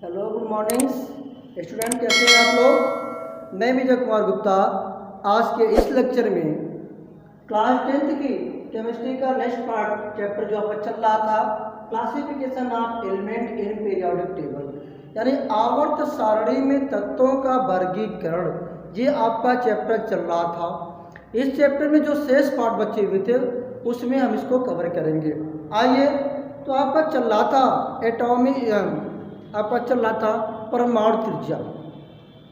Hello, good morning student. कैसे हैं आप लोग? मैं विजय कुमार गुप्ता। आज के इस लेक्चर में क्लास 10th की केमिस्ट्री का नेक्स्ट पार्ट चैप्टर जो आपका चल रहा था, classification of element in periodic table, यानी आवर्त सारणी में तत्वों का वर्गीकरण, ये आपका चैप्टर चल रहा था। इस चैप्टर में जो शेष पार्ट बचे हुए थे उसमें हम इसको कवर करेंगे। आइए, तो आपका चल रहा था आपका चल रहा था परमाणु त्रिज्या।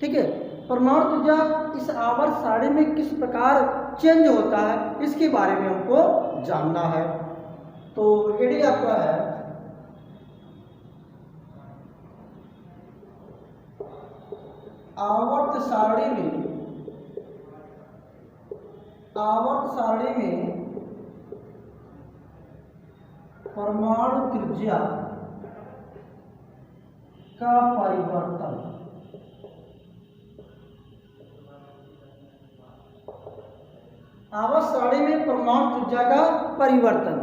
ठीक है, परमाणु त्रिज्या इस आवर्त सारणी में किस प्रकार चेंज होता है इसके बारे में हमको जानना है। तो हेडिंग आपका है आवर्त सारणी में परमाणु त्रिज्या का परिवर्तन। आवर्त सारणी में परमाणु त्रिज्या का परिवर्तन।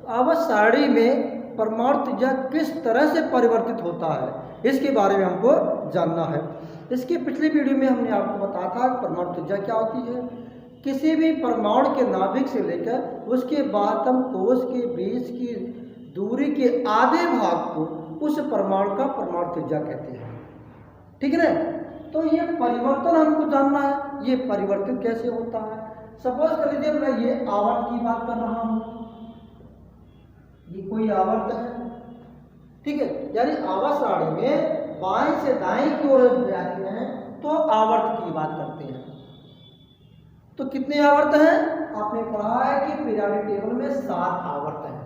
आवर्त सारणी में परमाणु त्रिज्या किस तरह से परिवर्तित होता है इसके बारे में हमको जानना है। इसके पिछले वीडियो में हमने आपको बताया था परमाणु त्रिज्या क्या होती है। किसी भी परमाणु के नाभिक से लेकर उसके बातम कोश के बीच की दूरी के आधे भाग को उस परमाणु का परमाणु त्रिज्या कहते हैं। ठीक है ना? तो ये परिवर्तन हमको जानना है, ये परिवर्तन कैसे होता है। सपोज कर लीजिए मैं ये आवर्त की बात कर रहा हूं, ये कोई आवर्त है। ठीक है, यानी आवर्त सारणी में बाएं से दाएं की ओर जाते हैं तो आवर्त की बात करते हैं। तो कितने आवर्त हैं? आपने पढ़ा है कि पीरियोडिक टेबल में 7 आवर्त हैं,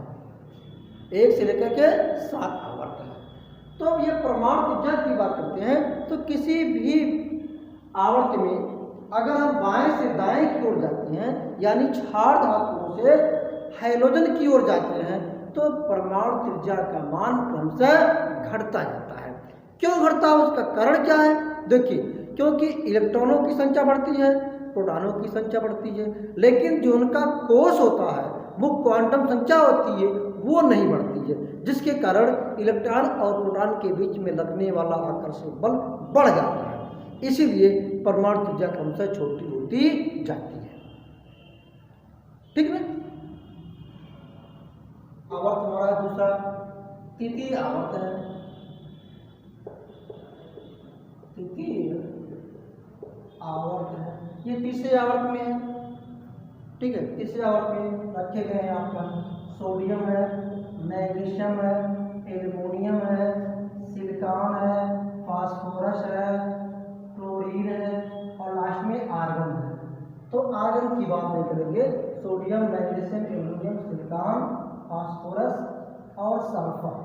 1 से लेकर के 7 आवर्त हैं। तो ये परमाणु त्रिज्या की बात करते हैं। तो किसी भी आवर्त में अगर हम बाएं से दाएं की ओर जाते हैं, यानी क्षार धातुओं से हैलोजन की ओर जाते हैं, तो परमाणु त्रिज्या का मान क्रमशः घटता जाता है। क्यों घटता है, उसका कारण क्या है? देखिए, क्योंकि इलेक्ट्रॉनों की संख्या बढ़ती है, प्रोटॉनों की संख्या बढ़ती है, लेकिन जो उनका कोश होता है वो क्वांटम संख्या होती है वो नहीं बढ़ती है, जिसके कारण इलेक्ट्रॉन और प्रोटॉन के बीच में लगने वाला आकर्षण बल बढ़ जाता है। इसीलिए परमाणु त्रिज्या क्रमशः छोटी होती जाती है। ठीक है, आवर्त हमारा दूसरा तृतीय आवर्त है। तृतीय आवर्त है, ये तीसरे आवर्त में है। ठीक है, तीसरे आवर्त में रखे गए हैं आपका सोडियम है, मैग्नीशियम है, एल्युमिनियम है, सिलिकॉन है, फास्फोरस है, क्लोरीन है और लास्ट में आर्गन है। तो आर्गन की बात नहीं करेंगे। Sodium, magnesium, aluminium, silicon, phosphorus और सल्फर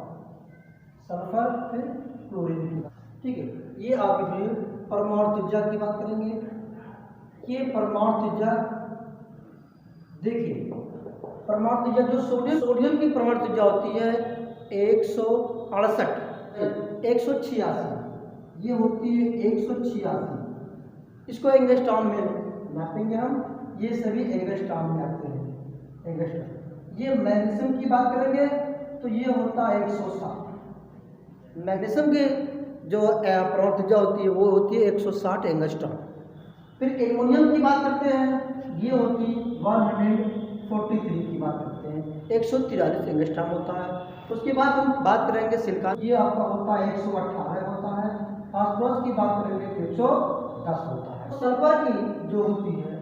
फिर क्लोरीन की बात। ठीक है, ये आप इसमें परमाणु त्रिज्या की बात करेंगे। ये परमाणु त्रिज्या देखिए, परमाणु त्रिज्या जो सोडियम की परमाणु त्रिज्या होती है 168, 186, ये होती है 186। इसको एंगस्ट्रॉम में नापेंगे हम, ये सभी एंगस्ट्रॉम में आते हैं। एंगस्ट्रॉम। ये मैग्नीशियम की बात करेंगे तो ये होता है 160। मैग्नीशियम की जो परमाणु त्रिज्या होती है वो होती है 160 एंगस्ट्रॉम। फिर एल्युमिनियम की बात करते हैं, ये होती 143 की बात करते हैं, 143 एंगस्ट्रॉम होता है। उसके बाद हम बात करेंगे सिलिकॉन, ये आपका होता है 118 होता है। फास्फोरस की बात करेंगे तो 110 होता है। सल्फर की जो होती है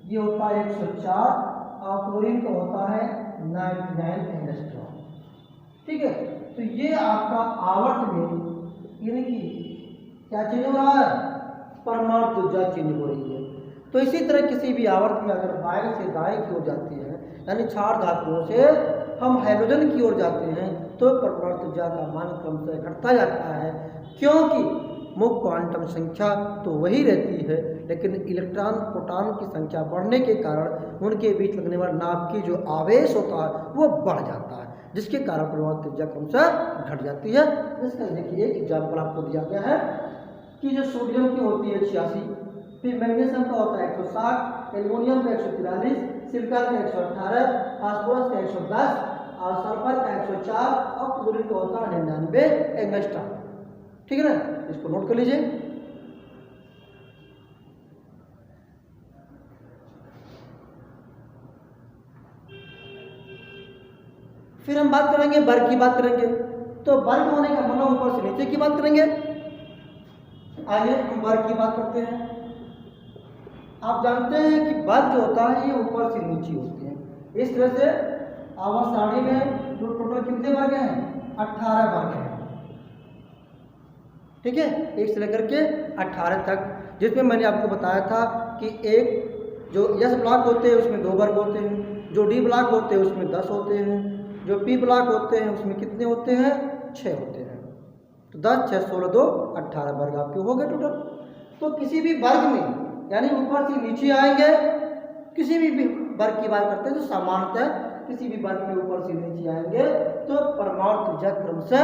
ये होता है 104 और क्लोरीन का होता है 99 एंगस्ट्रॉम। ठीक है, तो ये आपका आवर्त में यानी कि क्या चेंज हो रहा है? परमाणु त्रिज्या चेंज हो रही है। तो इसी तरह किसी भी आवर्त में अगर बाएं से दाएं की ओर जाती है, यानी क्षार धातुओं से हम हाइड्रोजन की ओर जाते हैं, तो परमाणु त्रिज्या का मान क्रमशः घटता जाता है, क्योंकि मुख्य क्वांटम संख्या तो वही रहती है, लेकिन इलेक्ट्रॉन प्रोटॉन की संख्या बढ़ने के कारण उनके बीच लगने वाला नाभ की जो आवेश होता है वो बढ़ जाता है, जिसके कारण परमाणु त्रिज्या क्रमशः घट जाती है। इसका देखिए एक एग्जाम्पल आपको दिया गया है कि जो सोडियम की होती है 86, फिर मैग्नीशियम का होता है 160, एल्युमिनियम का 143, सिलिकॉन का 118, फास्फोरस का 110 और सल्फर का 104 और क्लोरीन का होता है 99 एंगस्ट्रॉम। ठीक है ना, इसको नोट कर लीजिए। फिर हम बात करेंगे वर्ग की बात करेंगे। तो वर्ग होने का मतलब ऊपर से नीचे की बात करेंगे। आइए हम वर्ग की बात करते हैं। आप जानते हैं कि वर्ग जो होता है ये ऊपर से नीचे होते हैं। इस तरह से आवर्त सारणी में जो टोटल कितने वर्ग हैं, 18 वर्ग हैं। ठीक है, 1 से लेकर के 18 तक, जिसमें मैंने आपको बताया था कि एक जो एस ब्लॉक होते हैं उसमें 2 वर्ग होते हैं, जो डी ब्लॉक होते हैं उसमें 10 होते हैं, जो पी ब्लॉक होते हैं उसमें कितने होते हैं, 6 होते हैं। तो 10, 6, 16, 2, 18 वर्ग आपके हो गए टोटल। तो किसी भी वर्ग में यानी ऊपर से नीचे आएंगे, किसी भी वर्ग की बात करते हैं तो सामान्यतः किसी भी वर्ग में ऊपर से नीचे आएंगे तो परमाणु त्रिज्या क्रम से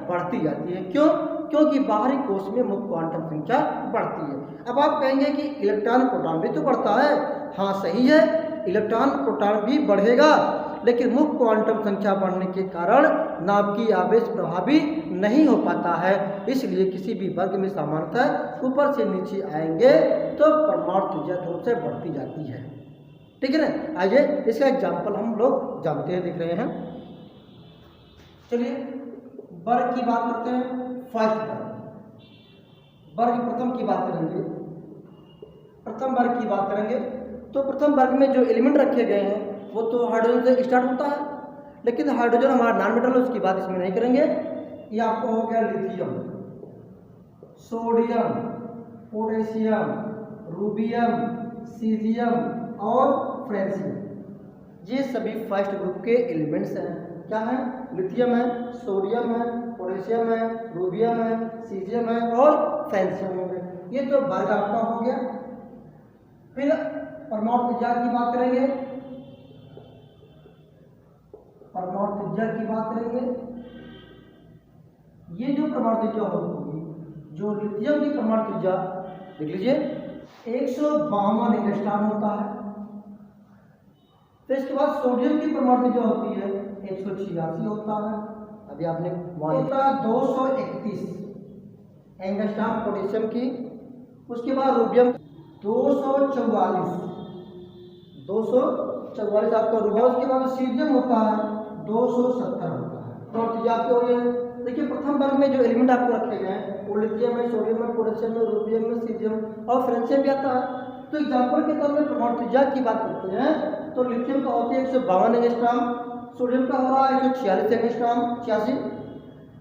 बढ़ती जाती है। क्यों? क्योंकि बाहरी कोश में मुक्त क्वांटम संख्या बढ़ती है। अब आप कहेंगे कि इलेक्ट्रॉन प्रोटॉन भी तो बढ़ता है। हाँ सही है, इलेक्ट्रॉन प्रोटॉन भी बढ़ेगा, लेकिन मुक्त क्वांटम संख्या बढ़ने के कारण नाभिकीय आवेश प्रभावी नहीं हो पाता है। इसलिए किसी भी वर्ग में सामान्यतः ऊपर से नीचे आएंगे तो परमाणु त्रिज्या क्रम से बढ़ती जाती है। ठीक है ना। आइए इसका एग्जाम्पल हम लोग जानते हैं, देख रहे हैं। चलिए वर्ग की बात करते हैं। फर्स्ट वर्ग प्रथम की बात करेंगे। प्रथम वर्ग की बात करेंगे तो प्रथम वर्ग में जो एलिमेंट रखे गए हैं वो तो हाइड्रोजन से स्टार्ट होता है, लेकिन हाइड्रोजन हमारा नॉन मेटल है, उसकी बात इसमें नहीं करेंगे। ये आपको हो गया lithium, sodium, potassium, rubidium, caesium और फ्रेंसियम। ये सभी फर्स्ट ग्रुप के एलिमेंट्स हैं। क्या है? लिथियम है, सोडियम है, पोटेशियम है, रूबियम है, सीजियम है और फ्रेंसियम हो गए। ये तो वर्ग आपका हो गया। फिर परमाणु त्रिज्या की बात करेंगे। परमाणु त्रिज्या की बात करेंगे। ये जो परमाणु त्रिज्या होगी, जो लिथियम की परमाणु त्रिज्या देख लीजिए 152 एंगस्ट्रॉम होता है। फिर इसके बाद सोडियम की परमाणु त्रिज्या होती है 186 होता है। अभी आपने होता है 231 एंगस्ट्रॉम पोटेशियम की। उसके बाद रूबियम 244 आपका रूबियम। उसके बाद सीजियम होता है 270 होता है। परमाणु त्रिज्या आपके हो गए। देखिए प्रथम वर्ग में जो एलिमेंट आपको रखे गए हैं वो लिथियम है, सोडियम है, पोटेशियम है, रूबियम है, सीजियम और फ्रेंसियम भी आता है। तो एग्जाम्पल के तौर पर परमाणु त्रिज्या की बात करते हैं तो लिथियम का होती है 152 एंगस्ट्रॉम, सोडियम का हो रहा है 146 एंगस्ट्रॉम 86,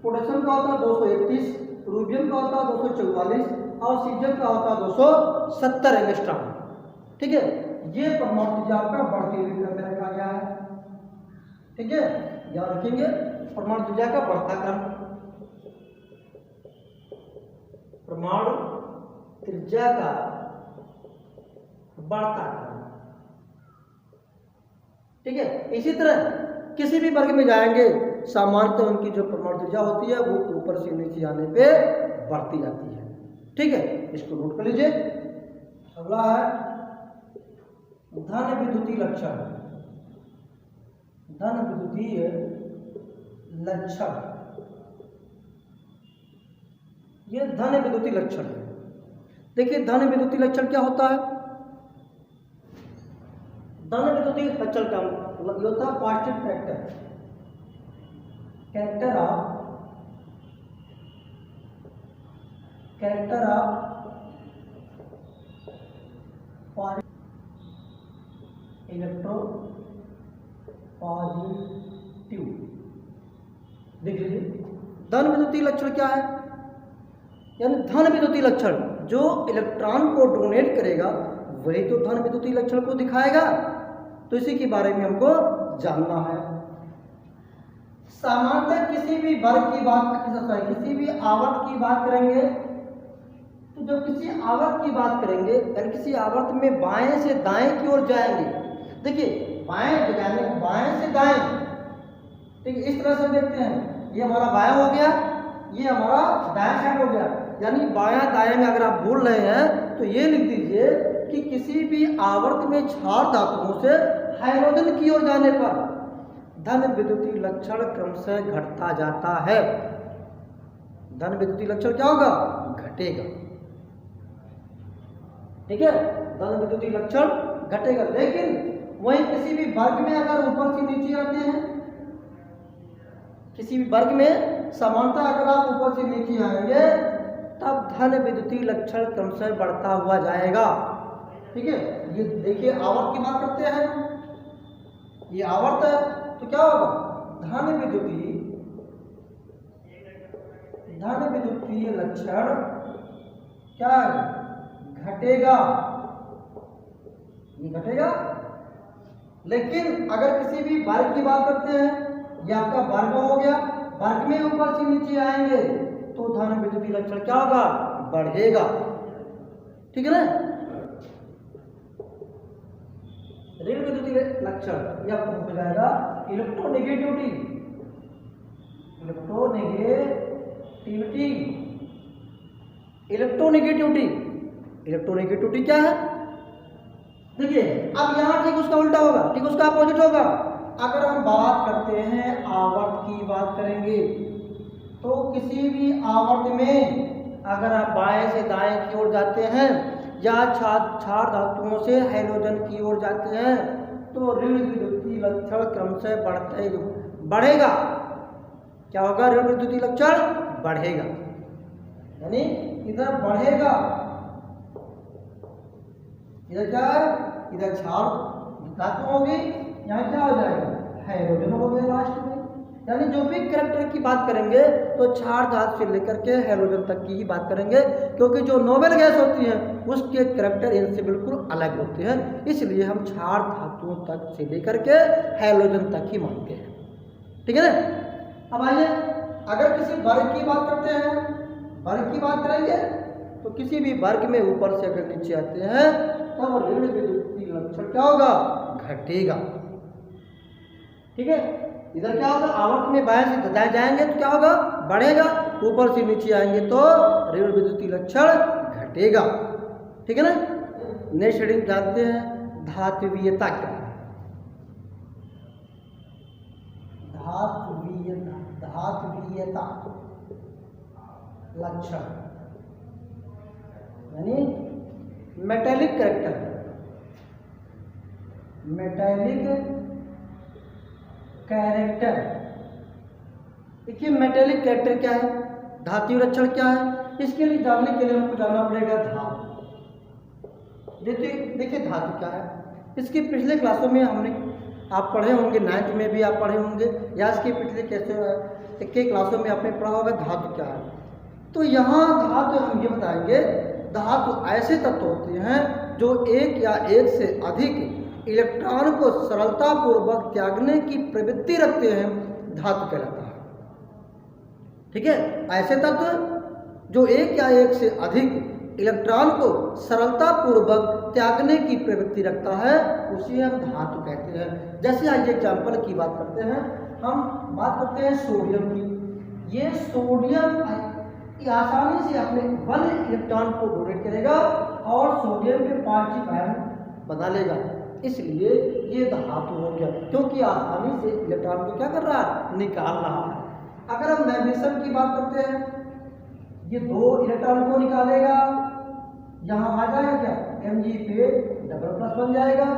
पोटेशियम का होता है 231, रूबियम का होता है 244 और सीजियम का होता है 270 एंगस्ट्रॉम। ठीक है, ये परमाणु त्रिज्या आपका बढ़ती हुई क्रम में रखा गया है। ठीक है, याद रखेंगे परमाणु त्रिज्या का बढ़ता क्रम। परमाणु त्रिज्या का बढ़ता क्रम। ठीक है, इसी तरह किसी भी वर्ग में जाएंगे सामान्यतः उनकी जो परमाणु त्रिज्या होती है वो ऊपर से नीचे आने पे बढ़ती जाती है। ठीक है, इसको नोट कर लीजिए। अगला है धन विद्युतीय लक्षण। धन विद्युतीय लक्षण, ये धन विद्युतीय लक्षण है। देखिए धन विद्युतीय लक्षण क्या होता है? धन विद्युतीय लक्षण का मतलब ये होता है positive character of electro positive. देख लीजिए धन विद्युतीय लक्षण क्या है, यानी धन विद्युतीय लक्षण जो इलेक्ट्रॉन को डोनेट करेगा वही तो धन विद्युतीय लक्षण को दिखाएगा। तो इसी के बारे में हमको जानना है। सामान्यतः किसी भी वर्ग की बात, किसी भी आवर्त की बात करेंगे तो जब किसी आवर्त की बात करेंगे यानी किसी आवर्त में बाएं से दाएं की ओर जाएंगे। देखिए बाएं से दाएं, ठीक है, इस तरह से देखते हैं। ये हमारा बायां हो गया, ये हमारा दायां साइड हो गया। यानी बायां दाएं में अगर आप बोल रहे हैं तो ये लिख दीजिए कि किसी भी आवर्त में क्षार धातुओं से हाइड्रोजन की ओर जाने पर धन विद्युतीय लक्षण क्रमशः घटता जाता है। धन विद्युतीय लक्षण क्या होगा, घटेगा। ठीक है, धन विद्युतीय लक्षण घटेगा। लेकिन वहीं किसी भी वर्ग में अगर ऊपर से नीचे आते हैं, किसी भी वर्ग में समानता अगर आप ऊपर से नीचे आएंगे तब धन विद्युतीय लक्षण क्रमशः बढ़ता हुआ जाएगा। ठीक है, ये देखिए आवर्त की बात करते हैं, ये आवर्त है तो क्या होगा, धन विद्युतीय लक्षण क्या है, घटेगा, ये घटेगा। लेकिन अगर किसी भी वर्ग की बात करते हैं, ये आपका वर्ग हो गया, वर्ग में ऊपर से नीचे आएंगे तो धन विद्युतीय लक्षण क्या होगा, बढ़ेगा। ठीक है ना। ऋण विद्युतीय लक्षण ये आपको हो जाएगा इलेक्ट्रोनेगेटिविटी। इलेक्ट्रोनेगेटिविटी क्या है, देखिए अब यहाँ ठीक उसका उल्टा होगा, ठीक उसका अपोजिट होगा। अगर हम बात करते हैं आवर्त की बात करेंगे तो किसी भी आवर्त में अगर आप बाएं से दाएं की ओर जाते हैं या क्षार धातुओं से हाइड्रोजन की ओर जाते हैं तो ऋण विद्युतीय लक्षण क्रमशः बढ़ेगा। क्या होगा, ऋण विद्युतीय लक्षण बढ़ेगा, यानी इधर बढ़ेगा, इधर क्या है, इधर क्षार धातु होगी, यहाँ क्या हो जाएगा, हाइड्रोजन हो गया लास्ट में। यानी जो भी कैरेक्टर की बात करेंगे तो क्षार धातु से लेकर के हाइड्रोजन तक की ही बात करेंगे, क्योंकि जो नोबेल गैस होती है उसके कैरेक्टर इनसे बिल्कुल अलग होते हैं, इसलिए हम क्षार धातुओं तक से लेकर के हाइड्रोजन तक ही मानते हैं। ठीक है ना। अब आइए अगर किसी वर्ग की बात करते हैं, वर्ग की बात करेंगे तो किसी भी वर्ग में ऊपर से अगर नीचे आते हैं तब ऋण विद्युतीय लक्षण क्या होगा, घटेगा। ठीक है, इधर क्या होगा, आवर्त में बाएं से दाएं जाएंगे तो क्या होगा, बढ़ेगा, ऊपर से नीचे आएंगे तो ऋण विद्युतीय लक्षण घटेगा। ठीक है ना। नेक्स्ट रीडिंग जानते हैं, धात्वीयता क्या है। धात्वीयता लक्षण यानी मेटेलिक कैरेक्टर, देखिए मेटेलिक कैरेक्टर क्या है, धात्विक लक्षण क्या है, इसके लिए जानने के लिए हमको जानना पड़ेगा धातु। देखिए धातु क्या है, इसके पिछले क्लासों में हमने आप पढ़े होंगे, 9th में भी आप पढ़े होंगे या इसके पिछले के क्लासों में आपने पढ़ा होगा धातु क्या है। तो यहाँ धातु हम ये बताएंगे, धातु ऐसे तत्व होते हैं जो एक या एक से अधिक इलेक्ट्रॉन को सरलतापूर्वक त्यागने की प्रवृत्ति रखते हैं, धातु कहलाता है। ठीक है, ऐसे तत्व जो एक या एक से अधिक इलेक्ट्रॉन को सरलतापूर्वक त्यागने की प्रवृत्ति रखता है उसे हम धातु कहते हैं। जैसे आज एग्जाम्पल की बात करते हैं, हम बात करते हैं सोडियम की। ये सोडियम आसानी से अपने 1 इलेक्ट्रॉन को डोनेट करेगा और सोडियम के पॉजिटिव आयन बना लेगा, इसलिए ये धातु हो गया, क्योंकि आसानी से इलेक्ट्रॉन को क्या कर रहा है, निकाल रहा है। अगर हम मैग्नीशियम की बात करते हैं, ये 2 इलेक्ट्रॉन को निकालेगा, यहाँ आ जाएगा क्या, Mg पे डबल प्लस बन जाएगा।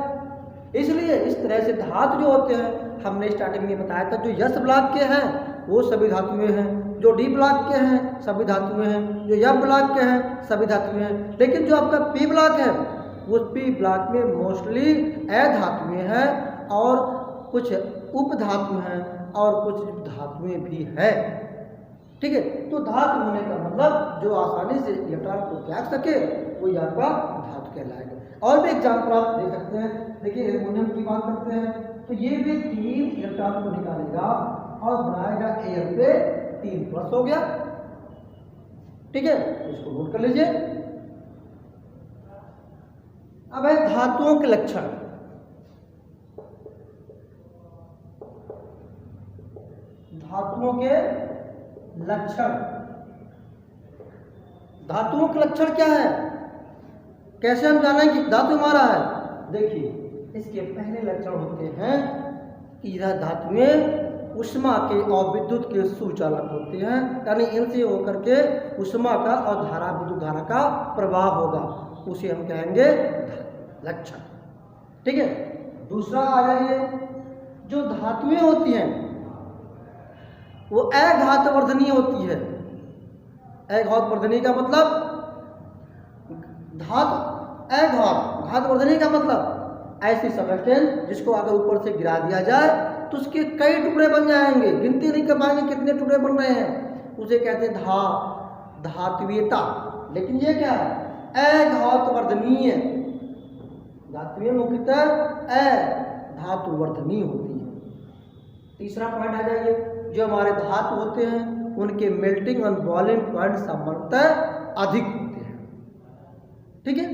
इसलिए इस तरह से धातु जो होते हैं, हमने स्टार्टिंग में बताया था, जो यस ब्लॉक के हैं वो सभी धातु में हैं, जो डी ब्लॉक के हैं सभी धातु में हैं, जो एफ ब्लॉक के हैं सभी धातु में हैं। लेकिन जो आपका पी ब्लॉक है वो पी ब्लॉक में मोस्टली अधातुएं हैं और कुछ उपधातु हैं और कुछ धातुएं भी हैं। ठीक है, तो धातु होने का मतलब जो आसानी से इलेक्ट्रॉन को त्याग सके वो आपका धातु कहलाएगा। और भी एग्जाम्पल आप देख सकते हैं, देखिए एल्युमिनियम की बात करते हैं तो ये भी 3 इलेक्ट्रॉन को निकालेगा और बनाएगा एयर पे 3 प्लस हो गया। ठीक है, इसको नोट कर लीजिए। अब है धातुओं के लक्षण। धातुओं के लक्षण, धातुओं के लक्षण क्या है, कैसे हम जानें कि धातु हमारा है। देखिए इसके पहले लक्षण होते हैं कि यह धातुएं ऊष्मा के और विद्युत के सुचालक होते हैं, यानी इनसे होकर के ऊष्मा का और धारा विद्युत धारा का प्रवाह होगा, उसे हम कहेंगे लक्षण। ठीक है। दूसरा आ जाइए, जो धातुएं होती हैं वो अघातवर्धनीय होती है। अघातवर्धनीय का मतलब घातवर्धनीय का मतलब ऐसी सब्सटेंस जिसको अगर ऊपर से गिरा दिया जाए तो उसके कई टुकड़े बन जाएंगे, गिनती नहीं कर पाएंगे कितने टुकड़े बन रहे हैं, उसे कहते हैं धात्वीयता। लेकिन ये क्या है? अघातवर्धनीय। धातुएं मुख्यतः अधातुवर्धनीय होती है। तीसरा पॉइंट आ जाइए, जो हमारे धातु होते हैं उनके मेल्टिंग और बॉइलिंग पॉइंट सामान्यतः अधिक होते हैं। ठीक है।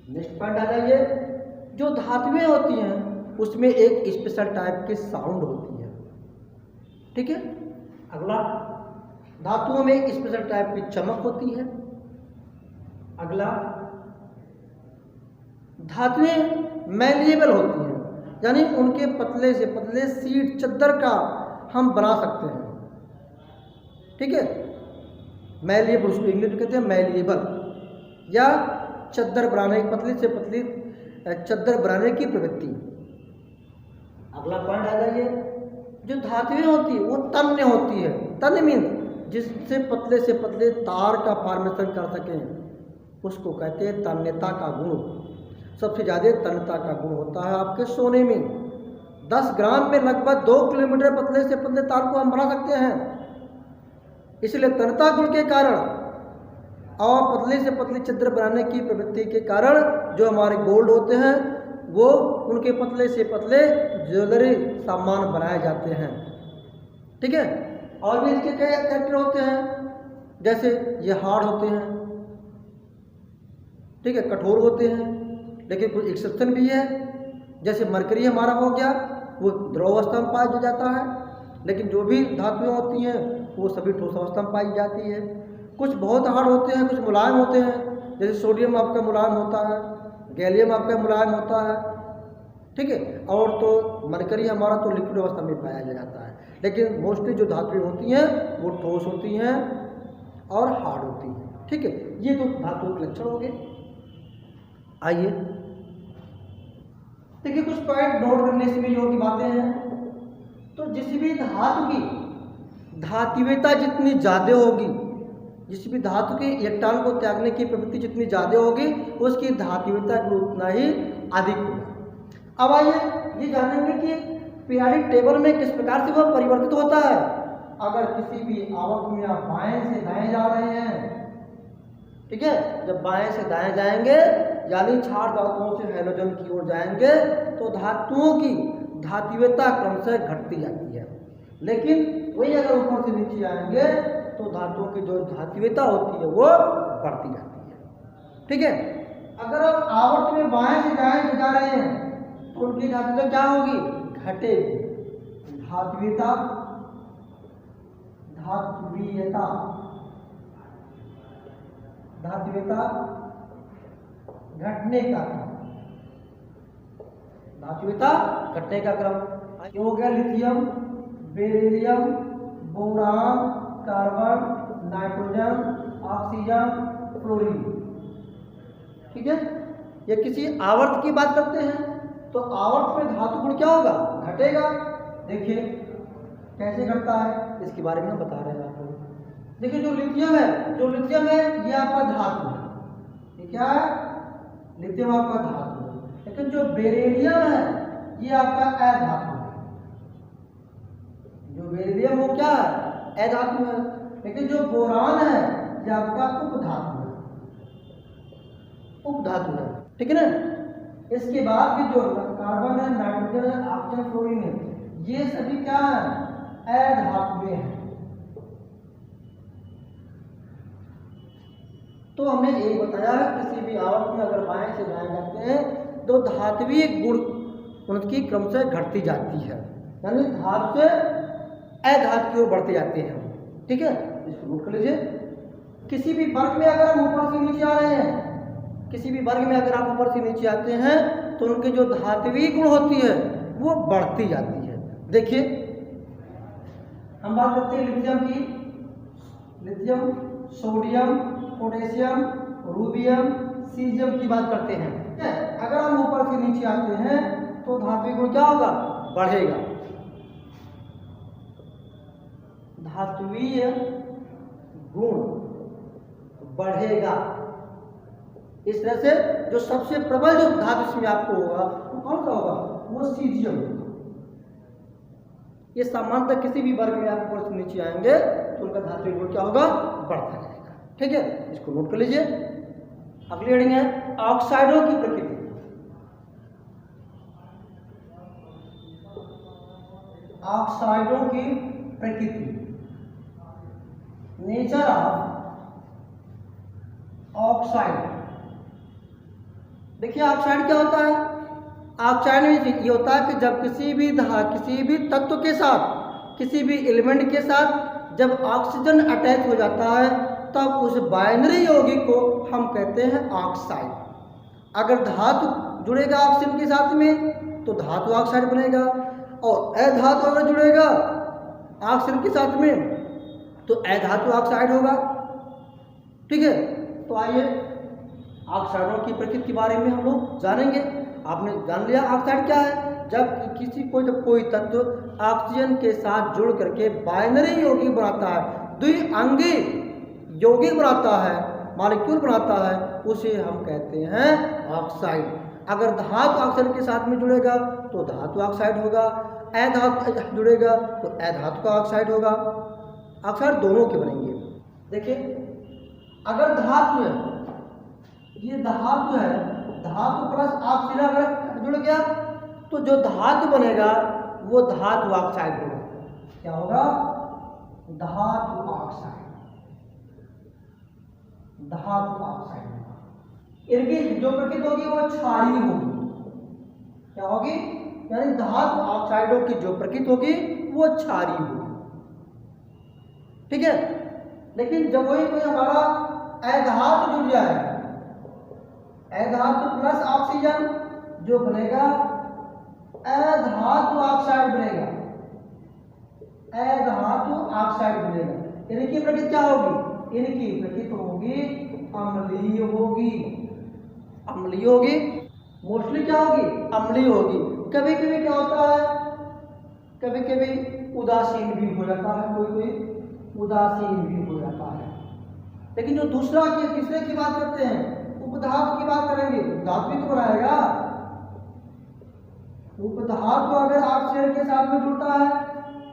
नेक्स्ट पॉइंट आ जाइए, जो धातुएं होती हैं उसमें एक स्पेशल टाइप की साउंड होती है। ठीक है। अगला, धातुओं में एक स्पेशल टाइप की चमक होती है। अगला, धातुएं मैलिएबल होती हैं, यानी उनके पतले से पतले सीट चद्दर का हम बना सकते हैं। ठीक है। मैलिएबल, उसको इंग्लिश में कहते हैं मैलिएबल, या चद्दर बनाने की, पतली से पतली चद्दर बनाने की प्रवृत्ति। अगला पॉइंट आ जाइए, जो धातुएं होती है वो तन्य होती है। तन्य मीन्स जिससे पतले से पतले तार का फॉर्मेशन कर सकें, उसको कहते हैं तन्यता का गुण। सबसे ज़्यादा तन्यता का गुण होता है आपके सोने में। 10 ग्राम में लगभग 2 किलोमीटर पतले से पतले तार को हम बना सकते हैं। इसलिए तन्यता गुण के कारण और पतले से पतली चद्दर बनाने की प्रवृत्ति के कारण जो हमारे गोल्ड होते हैं वो उनके पतले से पतले ज्वेलरी सामान बनाए जाते हैं। ठीक है। और भी इसके कई कैरेक्टर होते हैं, जैसे ये हार्ड होते हैं, ठीक है, कठोर होते हैं, लेकिन कुछ एक्सेप्शन भी है। जैसे मरकरी हमारा हो गया, वो द्रव अवस्था में पाया जाता है, लेकिन जो भी धातुएं होती हैं वो सभी ठोस अवस्था में पाई जाती है। कुछ बहुत हार्ड होते हैं, कुछ मुलायम होते हैं, जैसे सोडियम आपका मुलायम होता है, गैलियम आपका मुलायम होता है। ठीक है। और तो मरकरी हमारा तो लिक्विड अवस्था में पाया जाता है, लेकिन मोस्टली जो धातुएं होती हैं वो ठोस होती हैं और हार्ड होती हैं। ठीक है। ये तो धातुओं के लक्षण हो गए। आइए देखिए, कुछ पॉइंट नोट करने से भी योग्य बातें हैं। तो जिस भी धातु की धात्वियता जितनी ज़्यादा होगी, जिस भी धातु के इलेक्ट्रॉन को त्यागने की प्रवृत्ति जितनी ज़्यादा होगी, उसकी धात्वियता गुण उतना ही अधिक होगा। अब आइए ये जानेंगे कि पीरियोडिक टेबल में किस प्रकार से वह परिवर्तित होता है। अगर किसी भी आवर्त में आप बाएं से दाएं जा रहे हैं, ठीक है, जब बाएं से दाएं जाएंगे यानी क्षार धातुओं से हैलोजन की ओर जाएंगे तो धातुओं की धात्वियता क्रमशः घटती जाती है। लेकिन वही अगर ऊपर से नीचे आएंगे तो धातुओं की जो धात्वियता होती है वो बढ़ती जाती है। ठीक है। अगर आप आवर्त में बाएं से दाएं जा रहे हैं तो उनकी धात्वियता क्या होगी? घटेगी। धात्वियता धात्वियता घटने का क्रम, धात्वियता घटने का क्रम हो गया lithium, beryllium, boron, carbon, nitrogen, oxygen, fluorine. ठीक है। ये किसी आवर्त की बात करते हैं तो आवर्त में धातु गुण क्या होगा? घटेगा। देखिए कैसे घटता है, इसके बारे में हम बता रहे हैं आपको। देखिए जो लिथियम है ये आपका धातु है। ये क्या है? लिथियम आपका धातु है। लेकिन जो बेरिलियम है ये आपका अधातु है। जो बेरिलियम वो क्या है? अधातु है। लेकिन जो बोरान है ये आपका उपधातु है। उपधातु है। ठीक है ना। इसके बाद भी जो कार्बन है, नाइट्रोजन है, ऑक्सीजन, फ्लोरीन है, ये सभी क्या है? अधातुएं हैं। तो हमने यही बताया है किसी भी आवर्त में अगर बाएं से दाएं जाते हैं तो धात्विक गुण उनकी क्रमशः घटती जाती है, यानी धातु से अधातु की ओर बढ़ते जाते हैं। ठीक है। इसको नोट कर लीजिए। किसी भी वर्ग में अगर हम ऊपर से नीचे आ रहे हैं, किसी भी वर्ग में अगर आप ऊपर से नीचे आते हैं तो उनकी जो धात्विक गुण होती है वो बढ़ती जाती है। देखिए हम बात करते हैं लिथियम की। Lithium, sodium, potassium, rubidium, caesium की बात करते हैं। ठीक है, अगर हम ऊपर से नीचे आते हैं तो धात्विक गुण क्या होगा? बढ़ेगा। धात्वीय गुण बढ़ेगा। इस तरह से जो सबसे प्रबल जो धातु इसमें आपको होगा वो कौन सा होगा? वो सीजियम होगा। ये सामान्यतः किसी भी वर्ग में आप ऊपर से नीचे आएंगे तो उनका धात्विक गुण क्या होगा? बढ़ता जाएगा। ठीक है, इसको नोट कर लीजिए। अगली हेडिंग है ऑक्साइडों की प्रकृति। ऑक्साइडों की प्रकृति, नेचर ऑफ ऑक्साइड। देखिए ऑक्साइड क्या होता है? ऑक्साइड में ये होता है कि जब किसी भी तत्व के साथ, किसी भी एलिमेंट के साथ जब ऑक्सीजन अटैच हो जाता है तब उस बाइनरी यौगिक को हम कहते हैं ऑक्साइड। अगर धातु जुड़ेगा ऑक्सीजन के साथ में तो धातु ऑक्साइड बनेगा, और अधातु अगर जुड़ेगा ऑक्सीजन के साथ में तो अधातु ऑक्साइड होगा। ठीक है, तो आइए ऑक्साइडों की प्रकृति के बारे में हम लोग जानेंगे। आपने जान लिया ऑक्साइड क्या है। जब कोई तत्व ऑक्सीजन के साथ जुड़ करके बाइनरी यौगिक बनाता है, द्विअंगी यौगिक बनाता है, मॉलिक्यूल बनाता है, उसे हम कहते हैं ऑक्साइड। अगर धातु ऑक्सीजन के साथ में जुड़ेगा तो धातु ऑक्साइड होगा, अधातु जुड़ेगा तो अधातु का ऑक्साइड होगा। ऑक्साइड दोनों के बनेंगे। देखिए अगर धातु है, ये धातु है, धातु प्लस ऑक्सीजन अगर जुड़ गया तो जो धातु बनेगा वो धातु ऑक्साइड होगा। क्या होगा? धातु ऑक्साइड। धातु ऑक्साइड होगा। इनकी जो प्रकृति होगी वो क्षारीय होगी। क्या होगी? यानी धातु ऑक्साइडों की जो प्रकृति होगी वो क्षारीय होगी। ठीक है, लेकिन जब वही कोई हमारा अधातु जुड़ जाए, अधातु प्लस ऑक्सीजन जो बनेगा अधातु ऑक्साइड बनेगा। अधातु ऑक्साइड बनेगा। इनकी प्रकृति क्या होगी? इनकी प्रकृति होगी अम्लीय होगी। अम्लीय होगी, मोस्टली क्या होगी? अम्लीय होगी। कभी कभी क्या होता है? कभी कभी उदासीन भी हो जाता है, कोई उदासीन भी हो जाता है। लेकिन जो तीसरे की बात करते हैं, उपधातु की बात करेंगे, धातु भी तो बनाएगा। उपधातु अगर ऑक्सीजन के साथ में जुड़ता है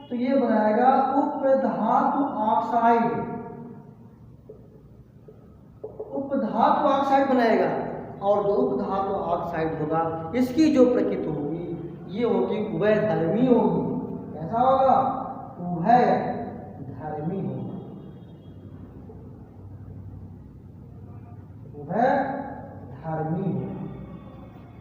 तो ये बनाएगा उपधातु ऑक्साइड। उपधातु ऑक्साइड बनाएगा, और जो उपधातु ऑक्साइड होगा इसकी जो प्रकृति होगी ये होगी उभयधर्मी होगी। कैसा होगा? उभयधर्मी होगा। उभयधर्मी होगा।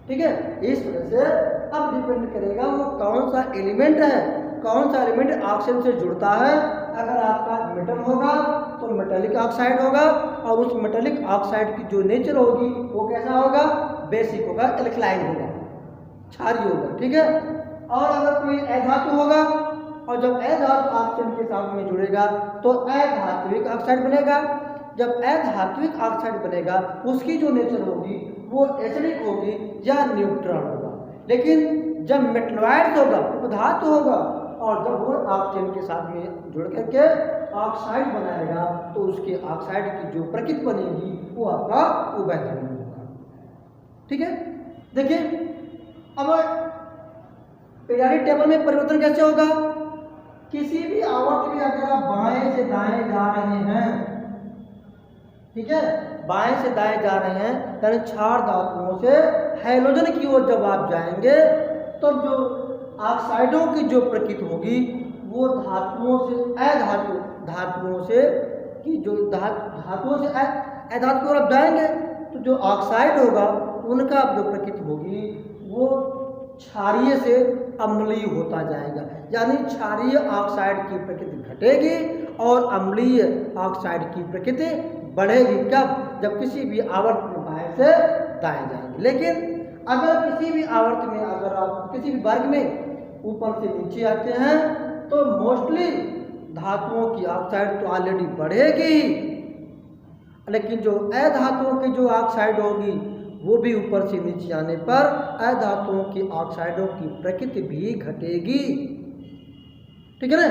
ठीक है, इस वजह से अब डिपेंड करेगा वो कौन सा एलिमेंट है, कौन सा एलिमेंट ऑक्सीजन से जुड़ता है। अगर आपका मेटल होगा तो मेटेलिक ऑक्साइड होगा, और उस मेटेलिक ऑक्साइड की जो नेचर होगी वो कैसा होगा? बेसिक होगा, एल्कलाइन होगा, क्षारीय होगा। ठीक है, और अगर कोई अधातु होगा और जब अधातु ऑक्सीजन के साथ में जुड़ेगा तो अधात्विक ऑक्साइड बनेगा। जब अधात्विक ऑक्साइड बनेगा उसकी जो नेचर होगी वो एसिडिक होगी या न्यूट्रल होगा। लेकिन जब मेटलॉइड होगा, उपधातु होगा, और जब वो ऑक्सीजन के साथ में जुड़ करके ऑक्साइड बनाएगा तो उसके ऑक्साइड की जो प्रकृति बनेगी वो आपका उभयधर्मी होगा। ठीक है, देखिए अब पीरियोडिक टेबल में परिवर्तन कैसे होगा? किसी भी आवर्त में अगर आप बाएं से दाएं जा रहे हैं, ठीक है, बाएं से दाएं जा रहे हैं, यानी क्षार धातुओं से हैलोजन की ओर जब आप जाएंगे तो जो ऑक्साइडों की जो प्रकृति होगी वो धातुओं से कि जो धातुओं से अधातु की ओर आप जाएंगे तो जो ऑक्साइड होगा उनका जो प्रकृति होगी वो क्षारीय से अम्लीय होता जाएगा। यानी क्षारीय ऑक्साइड की प्रकृति घटेगी और अम्लीय ऑक्साइड की प्रकृति बढ़ेगी। कब? जब किसी भी आवर्त में बाएं से दाएं जाएंगे। लेकिन अगर किसी भी आवर्त में, अगर आप किसी भी वर्ग में ऊपर से नीचे आते हैं तो मोस्टली धातुओं की ऑक्साइड तो ऑलरेडी बढ़ेगी, लेकिन जो अधातुओं की जो ऑक्साइड होगी वो भी ऊपर से नीचे आने पर अधातुओं की ऑक्साइडों की प्रकृति भी घटेगी। ठीक है ना,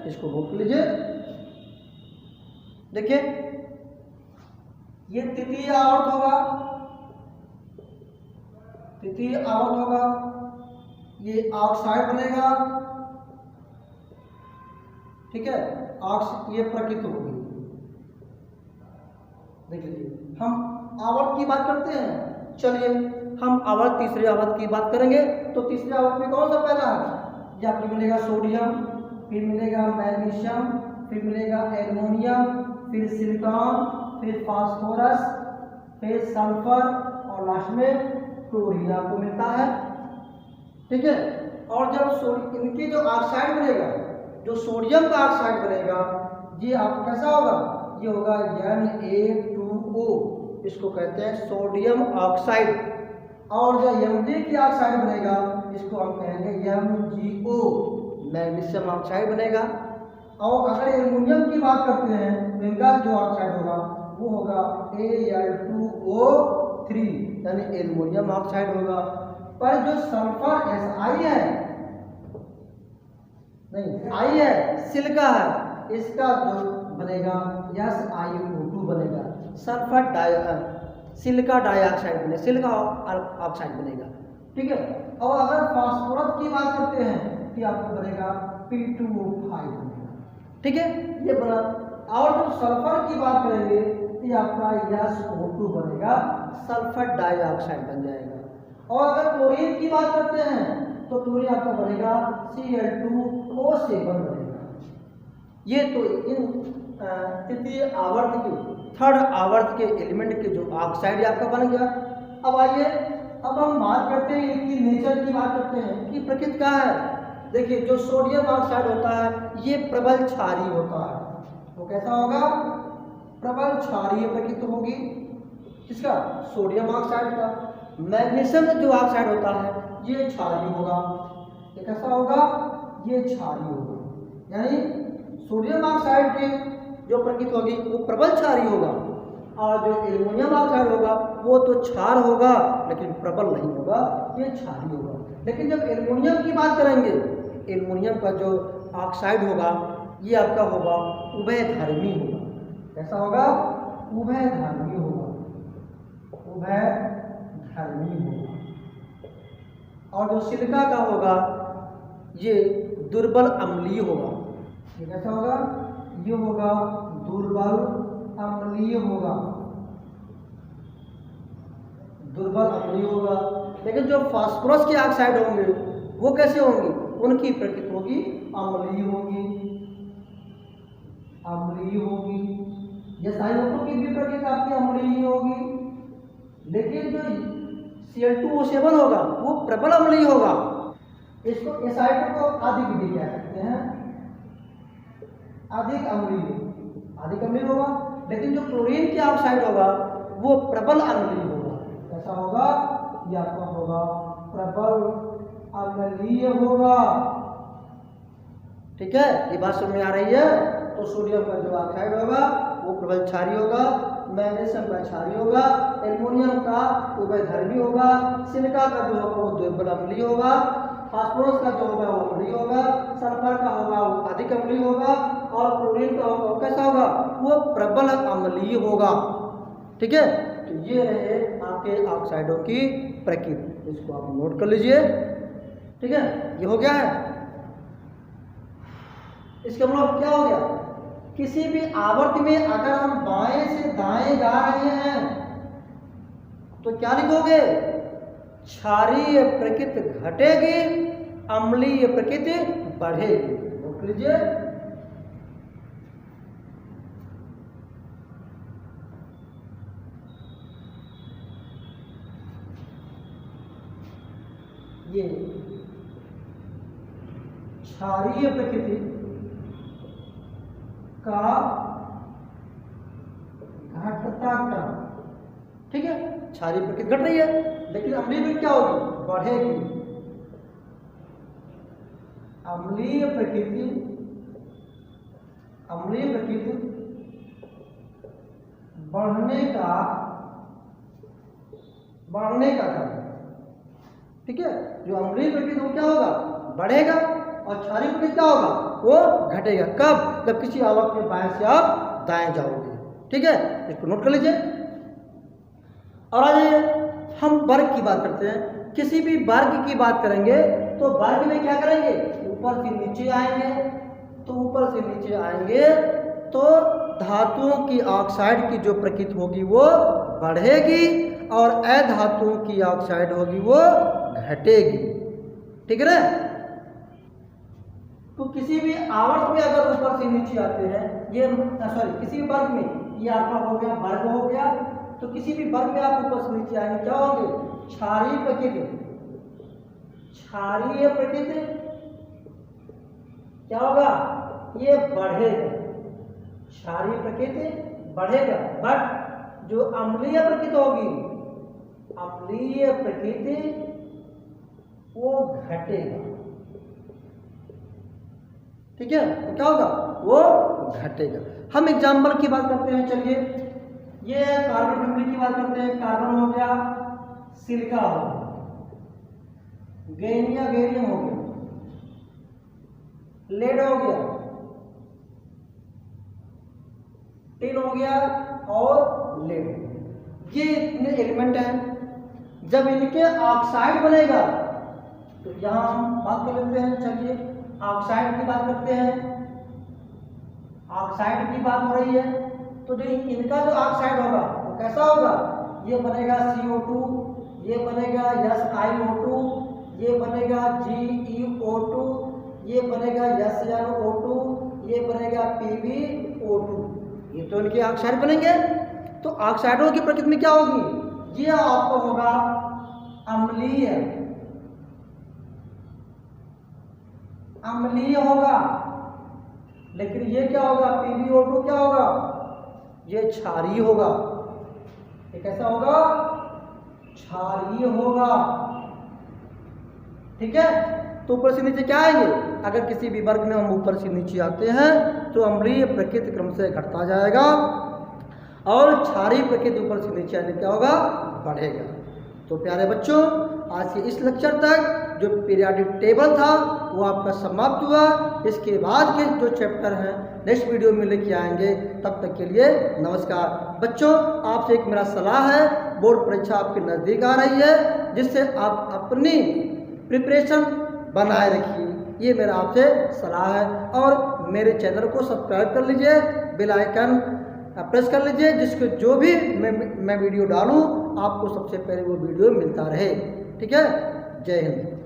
इसको नोट लीजिए। देखिए ये तृतीय आवर्त होगा, तृतीय आवर्त होगा, ये ऑक्साइड बनेगा। ठीक है, ये प्रकृति होगी। देख लीजिए, हम आवर्त की बात करते हैं, चलिए हम आवर्त तीसरे आवर्त की बात करेंगे। तो तीसरे आवर्त में कौन सा पहला है? ये आपको मिलेगा सोडियम, फिर मिलेगा मैग्नीशियम, फिर मिलेगा एल्युमिनियम, फिर सिलिकॉन, फिर फास्फोरस, फिर सल्फर और लास्ट में क्लोरीन आपको मिलता है। ठीक है, और जब इनकी जो ऑक्साइड बनेगा, जो सोडियम का ऑक्साइड बनेगा, ये आप कैसा होगा? ये होगा Na2O, इसको कहते हैं सोडियम ऑक्साइड। और जो Mg की ऑक्साइड बनेगा, इसको हम कहेंगे MgO, मैग्नीशियम ऑक्साइड बनेगा। और अगर एल्युमिनियम की बात करते हैं तो इनका जो ऑक्साइड होगा वो होगा Al2O3, यानी एल्युमिनियम ऑक्साइड होगा। पर जो सल्फर Si है, नहीं आई है, सिलिका है, इसका जो बनेगा SiO2 बनेगा, सल्फर सिलिका डाइऑक्साइड बनेगा, सिलिका ऑक्साइड बनेगा। ठीक है, और अगर फास्फोरस की बात करते हैं तो आपको बनेगा P2O5 बनेगा। ठीक है, ये बना। और जब सल्फर की बात करेंगे तो आपका SO2 बनेगा, सल्फर डाइऑक्साइड बन जाएगा। और अगर क्लोरीन की बात करते हैं तो क्लोरीन आपका बनेगा Cl2O7 बनेगा। ये तो इन तृतीय आवर्त के, थर्ड आवर्त के एलिमेंट के जो ऑक्साइड आपका बन गया। अब आइए, अब हम बात करते हैं इनकी नेचर की बात करते हैं कि प्रकृति क्या है। देखिए, जो सोडियम ऑक्साइड होता है ये प्रबल क्षारीय होता है। वो कैसा होगा? प्रबल क्षारीय प्रकृति होगी। किसका? सोडियम ऑक्साइड का। मैग्नीशियम जो ऑक्साइड होता है ये क्षारीय होगा। ये कैसा होगा? ये क्षारीय होगा। यानी सोडियम ऑक्साइड की जो प्रकृति होगी वो प्रबल क्षारीय होगा, और जो एल्युमिनियम ऑक्साइड होगा वो तो क्षार होगा लेकिन प्रबल नहीं होगा, ये क्षारीय होगा। लेकिन जब एल्युमिनियम की बात करेंगे, एल्युमिनियम का जो ऑक्साइड होगा ये आपका होगा उभयधर्मी होगा। कैसा होगा? उभयधर्मी होगा, उभयधर्मी होगा। और जो सिलिका का होगा ये दुर्बल अम्लीय होगा। ये कैसा होगा? ये होगा दुर्बल अम्लीय होगा, दुर्बल अम्लीय होगा। लेकिन जो फास्फोरस के ऑक्साइड होंगे वो कैसे होंगे? उनकी प्रकृति होगी अम्लीय होगी, अम्लीय होगी। ये SiO2 की भी प्रकृति आपकी अम्लीय होगी। लेकिन जो Cl2O7 होगा वो प्रबल अम्लीय होगा। इसको SiO2 को अधिक भी कह सकते हैं, अधिक अम्लीय, अधिक अम्लीय होगा। लेकिन जो क्लोरीन की ऑक्साइड होगा वो प्रबल अम्लीय होगा। कैसा होगा? ये आपका होगा प्रबल अम्लीय होगा। ठीक है, ये बात समझ में आ रही है? तो सोडियम का जो ऑक्साइड होगा वो प्रबल क्षारीय होगा, मैग्नीशियम का क्षारीय होगा, एल्युमिनियम का उभयधर्मी होगा, सिलिका का जो होगा वो दुर्बल अम्लीय होगा, फास्फोरस का जो होगा वो अम्लीय होगा, सल्फर का होगा वो अधिक अम्लीय होगा, और क्लोरीन का होगा वो कैसा होगा? वो प्रबल अम्लीय होगा। ठीक है, तो ये रहे आपके ऑक्साइडों की प्रकृति, इसको आप नोट कर लीजिए। ठीक है, ये हो गया है। इसका मतलब क्या हो गया? किसी भी आवर्त में अगर हम बाएं से दाएं जा रहे हैं तो क्या लिखोगे? क्षारीय प्रकृति घटेगी, अम्लीय प्रकृति बढ़ेगी। नोट लीजिए। ये क्षारीय प्रकृति का घटता क्रम। ठीक है, क्षारीय प्रकृति घट रही है, लेकिन अम्लीय प्रकृति क्या होगी? बढ़ेगी। अम्लीय प्रकृति अम्लीय प्रकृति बढ़ने का कारण, ठीक है। जो अम्लीय प्रकृति वो क्या होगा, बढ़ेगा, और क्षारीय प्रकृति क्या होगा, वो घटेगा। कब, जब किसी आवर्त में बाएं से आप दाएं जाओगे, ठीक है। इसको नोट कर लीजिए। और आइए हम वर्ग की बात करते हैं। किसी भी वर्ग की बात करेंगे तो वर्ग में क्या करेंगे, ऊपर से नीचे आएंगे। तो ऊपर से नीचे आएंगे तो धातुओं की ऑक्साइड की जो प्रकृति होगी वो बढ़ेगी, और अधातुओं की ऑक्साइड होगी वो घटेगी, ठीक है ना। तो किसी भी आवर्त में अगर ऊपर से नीचे आते हैं, ये किसी भी वर्ग में, ये आपका हो गया वर्ग हो गया, तो किसी भी वर्ग में आप ऊपर से नीचे आएंगे क्या होंगे, क्षारीय प्रकृति। क्षारीय प्रकृति क्या होगा, ये बढ़ेगा, क्षारीय प्रकृति बढ़ेगा। बट जो अम्लीय प्रकृति होगी, अम्लीय प्रकृति वो घटेगा, ठीक है। तो क्या होगा, वो घटेगा। हम एग्जाम्पल की बात करते हैं। चलिए, ये कार्बन फैमिली की बात करते हैं। कार्बन हो गया, सिलिका हो गया, गैनिया गैरियम हो गया, लेड हो गया, टिन हो गया और लेड हो गया। ये इतने एलिमेंट हैं। जब इनके ऑक्साइड बनेगा तो यहां हम बात कर लेते हैं। चलिए, ऑक्साइड की बात करते हैं। ऑक्साइड की बात हो रही है, तो जो इनका जो ऑक्साइड होगा वो कैसा होगा, ये बनेगा CO2, ये बनेगा SiO2, ये बनेगा GeO2, ये बनेगा SnO2, ये बनेगा PbO2। ये तो इनके ऑक्साइड बनेंगे। तो ऑक्साइडों की प्रकृति में क्या होगी, ये आपको होगा अम्लीय, अम्लीय होगा। लेकिन ये क्या होगा, PbO2 क्या होगा, ये क्षारीय होगा। ये कैसा होगा, क्षारीय होगा, ठीक है। तो ऊपर से नीचे क्या आएंगे, अगर किसी भी वर्ग में हम ऊपर से नीचे आते हैं तो अम्लीय प्रकृति क्रम से घटता जाएगा, और क्षारीय प्रकृति ऊपर से नीचे आने क्या होगा, बढ़ेगा। तो प्यारे बच्चों, आज के इस लेक्चर तक जो पीरियोडिक टेबल था वो आपका समाप्त हुआ। इसके बाद के जो चैप्टर हैं नेक्स्ट वीडियो में लेके आएंगे। तब तक के लिए नमस्कार। बच्चों, आपसे एक मेरा सलाह है, बोर्ड परीक्षा आपके नज़दीक आ रही है, जिससे आप अपनी प्रिपरेशन बनाए रखिए, ये मेरा आपसे सलाह है। और मेरे चैनल को सब्सक्राइब कर लीजिए, बेल आइकन प्रेस कर लीजिए, जिसको जो भी मैं वीडियो डालूं आपको सबसे पहले वो वीडियो मिलता रहे, ठीक है। जय हिंद।